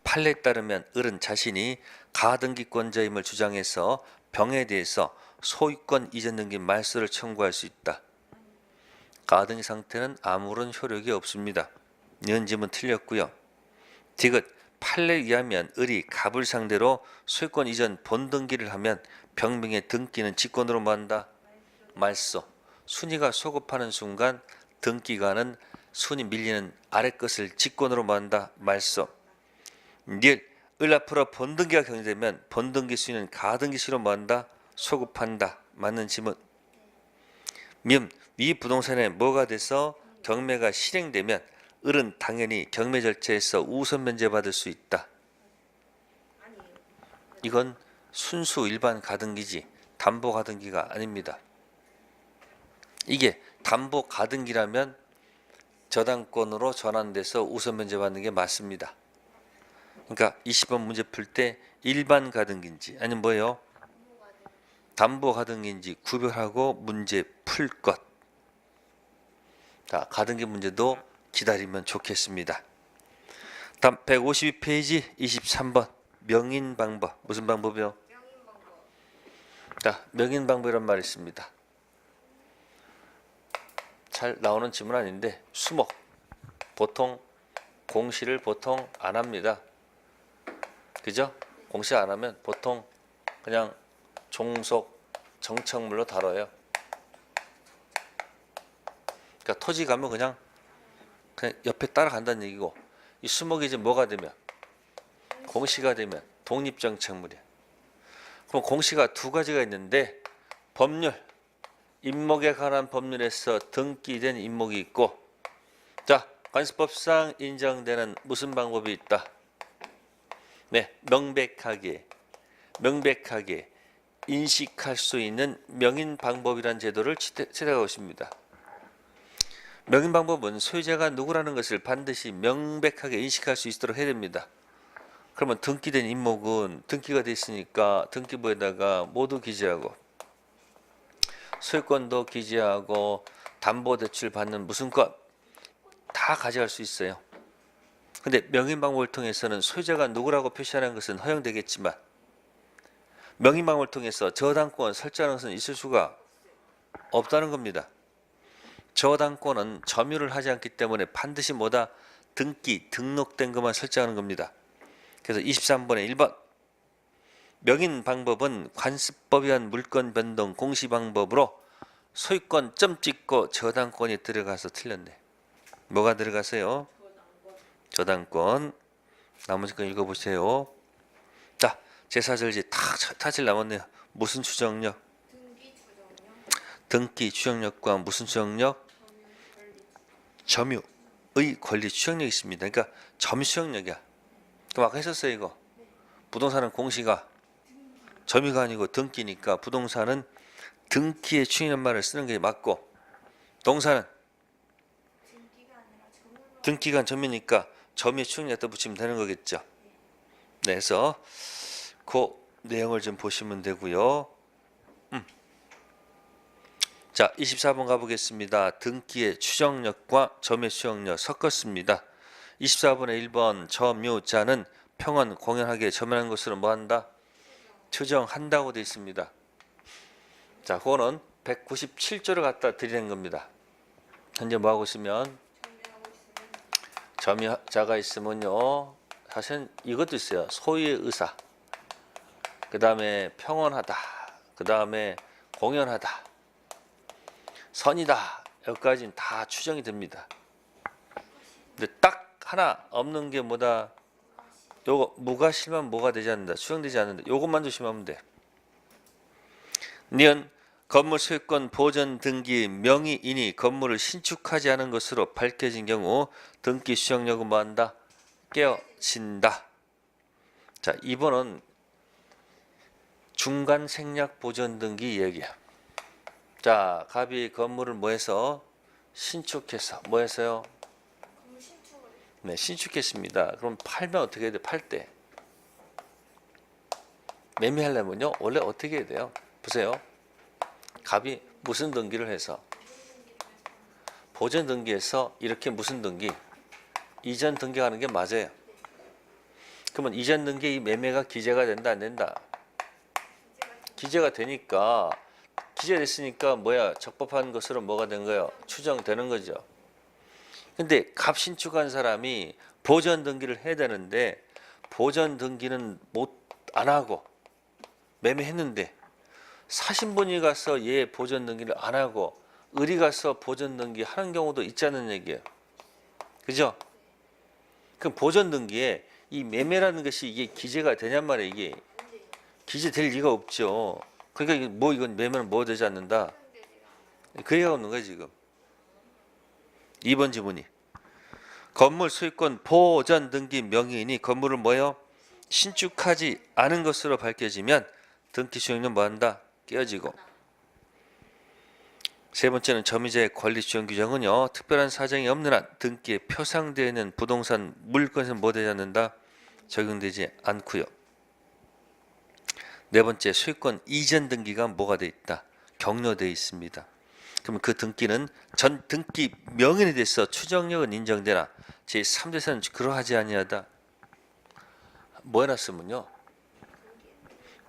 Speaker 1: 판례에 따르면 을은 자신이 가등기권자임을 주장해서 병에 대해서 소유권 이전 등기 말소를 청구할 수 있다. 가등기 상태는 아무런 효력이 없습니다. 이런 지문 틀렸고요. 디귿. 판례에 의하면 을이 갑을 상대로 소유권 이전 본등기를 하면 병명의 등기는 직권으로 뭐 한다? 말소. 순위가 소급하는 순간 등기가는 순위 밀리는 아래 것을 직권으로 뭐 한다? 말소. 니을. 을 앞으로 본등기가 격려되면 본등기 순위는 가등기 순위로 뭐 한다? 소급한다. 맞는 지문. 미음. 위 부동산에 뭐가 돼서 경매가 실행되면 을은 당연히 경매 절차에서 우선 면제받을 수 있다. 이건 순수 일반 가등기지 담보 가등기가 아닙니다. 이게 담보 가등기라면 저당권으로 전환돼서 우선 면제받는 게 맞습니다. 그러니까 20번 문제 풀 때 일반 가등기인지 아니면 뭐예요? 담보 가등기인지 구별하고 문제 풀 것. 자, 가등기 문제도 기다리면 좋겠습니다. 다음 152페이지 23번 명인 방법. 무슨 방법이요? 자, 명인 방법이란 말이 있습니다. 잘 나오는 질문 아닌데 수목. 보통 공시를 보통 안 합니다. 그죠? 공시 안 하면 보통 그냥 종속 정착물로 다뤄요. 그러니까 토지 가면 그냥 옆에 따라간다는 얘기고, 이 수목이 이제 뭐가 되면 공시가 되면 독립정착물이야. 그럼 공시가 두 가지가 있는데 법률, 임목에 관한 법률에서 등기된 임목이 있고, 자, 관습법상 인정되는 무슨 방법이 있다? 네, 명백하게 인식할 수 있는 명인 방법이라는 제도를 채택하고 있습니다. 명인 방법은 소유자가 누구라는 것을 반드시 명백하게 인식할 수 있도록 해야 됩니다. 그러면 등기된 임목은 등기가 돼 있으니까 등기부에다가 모두 기재하고 소유권도 기재하고 담보대출 받는 무슨 것 다 가져갈 수 있어요. 근데 명인 방법을 통해서는 소유자가 누구라고 표시하는 것은 허용되겠지만 명인 방법을 통해서 저당권 설정하는 것은 있을 수가 없다는 겁니다. 저당권은 점유를 하지 않기 때문에 반드시 뭐다? 등록된 것만 설정하는 겁니다. 그래서 23번에 1번 명인 방법은 관습법에 의한 물권 변동 공시 방법으로 소유권 점 찍고 저당권이 들어가서 틀렸네. 뭐가 들어가세요? 저당권. 나머지 거 읽어보세요. 자, 제4절지 다 남았네요. 무슨 추정력? 등기 추정력과 무슨 추정력? 점유의 권리 추정력이 있습니다. 그러니까 점유 추정력이야. 그럼 아까 했었어요 이거. 부동산은 공시가 점유가 아니고 등기니까 부동산은 등기의 추정이라는 말을 쓰는 게 맞고, 동사는 등기가 점유니까 점유의 추정력에다 붙이면 되는 거겠죠. 네, 그래서 그 내용을 좀 보시면 되고요. 자, 24번 가보겠습니다. 등기의 추정력과 점유의 추정력 섞었습니다. 24번에 1번 점유자는 평원 공연하게 점유하는 것으로 뭐한다? 추정한다고 되어 있습니다. 자, 그거는 197조를 갖다 드리는 겁니다. 현재 뭐하고 있으면 점유자가 있으면요, 사실은 이것도 있어요. 소유의 의사, 그 다음에 평온하다, 그 다음에 공연하다, 선이다, 여기까지는 다 추정이 됩니다. 근데 딱 하나 없는 게 뭐다? 요거 무과실만 뭐가 되지 않는다, 추정되지 않는다. 요것만 조심하면 돼. 니은 건물 소유권 보전 등기 명의인이 건물을 신축하지 않은 것으로 밝혀진 경우 등기 추정력은 뭐한다? 깨어진다. 자, 2번은 중간 생략 보전 등기 얘기야. 자, 갑이 건물을 뭐해서 신축해서 뭐해서요? 네, 신축했습니다. 그럼 팔면 어떻게 해야 돼? 팔 때 매매하려면요, 원래 어떻게 해야 돼요? 보세요. 갑이 무슨 등기를 해서 보전 등기에서 이렇게 무슨 등기? 이전 등기하는 게 맞아요. 그러면 이전 등기에 이 매매가 기재가 된다, 안 된다? 기재가 되니까, 기재됐으니까 뭐야? 적법한 것으로 뭐가 된 거예요? 추정되는 거죠. 근데 갑 신축한 사람이 보전 등기를 해야 되는데 보전 등기는 안 하고 매매했는데 사신분이 가서 얘 보전 등기를 안 하고 을이 가서 보전 등기 하는 경우도 있자는 얘기예요. 그죠? 그럼 보전 등기에 이 매매라는 것이 이게 기재가 되냔 말이에요. 이게 기재될 리가 없죠. 그러니까 뭐 이건 매매는 뭐 되지 않는다. 그 얘기가 없는 거예요 지금. 2번 지문이 건물 소유권 보전 등기 명의인이 건물을 뭐요? 신축하지 않은 것으로 밝혀지면 등기 수용료는 뭐한다? 깨어지고. 세 번째는 점유자의 권리 주정 규정은요, 특별한 사정이 없는 한 등기에 표상되어 있는 부동산 물건에서는 뭐 되지 않는다? 적용되지 않고요. 네 번째, 소유권 이전 등기가 뭐가 돼 있다? 격려되어 있습니다. 그러면 그 등기는 전 등기 명인에 대해서 추정력은 인정되나 제3조에서는 그러하지 아니하다. 뭐 해놨으면요,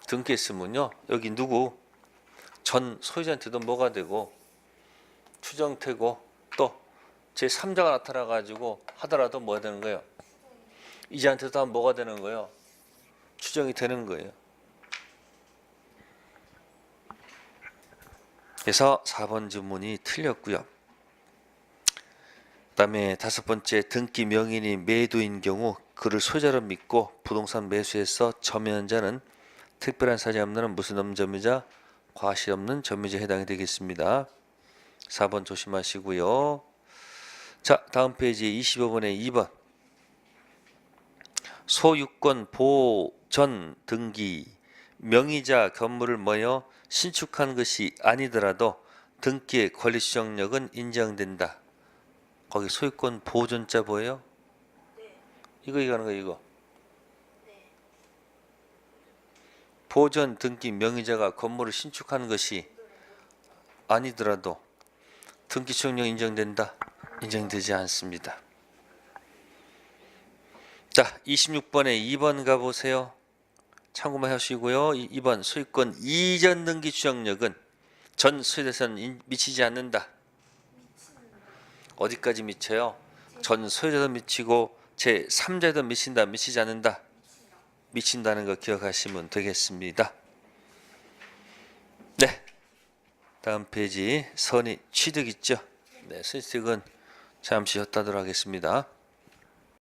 Speaker 1: 등기했으면요, 여기 누구 전 소유자한테도 뭐가 되고 추정되고 또 제3자가 나타나 가지고 하더라도 뭐가 되는 거예요? 이자한테도 뭐가 되는 거예요? 추정이 되는 거예요. 그래서 4번 질문이 틀렸고요. 그다음에 5번째, 등기 명인이 매도인 경우 그를 소유자로 믿고 부동산 매수해서 점유한 자는 특별한 사정이 없는 한 무슨 없는 점유자? 과실 없는 점유자에 해당이 되겠습니다. 4번 조심하시고요. 자, 다음 페이지 25번에 2번 소유권 보전 등기 명의자 건물을 뭐요? 신축한 것이 아니더라도 등기의 권리 추정력은 인정된다. 거기 소유권 보존자 보여요? 이거 얘기하는 거 이거. 보전 등기 명의자가 건물을 신축한 것이 아니더라도 등기 추정력 인정된다? 인정되지 않습니다. 자, 26번에 2번 가보세요. 참고만 하시고요. 2번 소유권 이전 등기 추정력은 전 소유자에서는 미치지 않는다. 어디까지 미쳐요? 전 소유자도 미치고 제3자도 미친다, 미치지 않는다? 미친다는 거 기억하시면 되겠습니다. 네, 다음 페이지 선의 취득 있죠? 네, 선의 취득은 잠시 헛다도록 하겠습니다.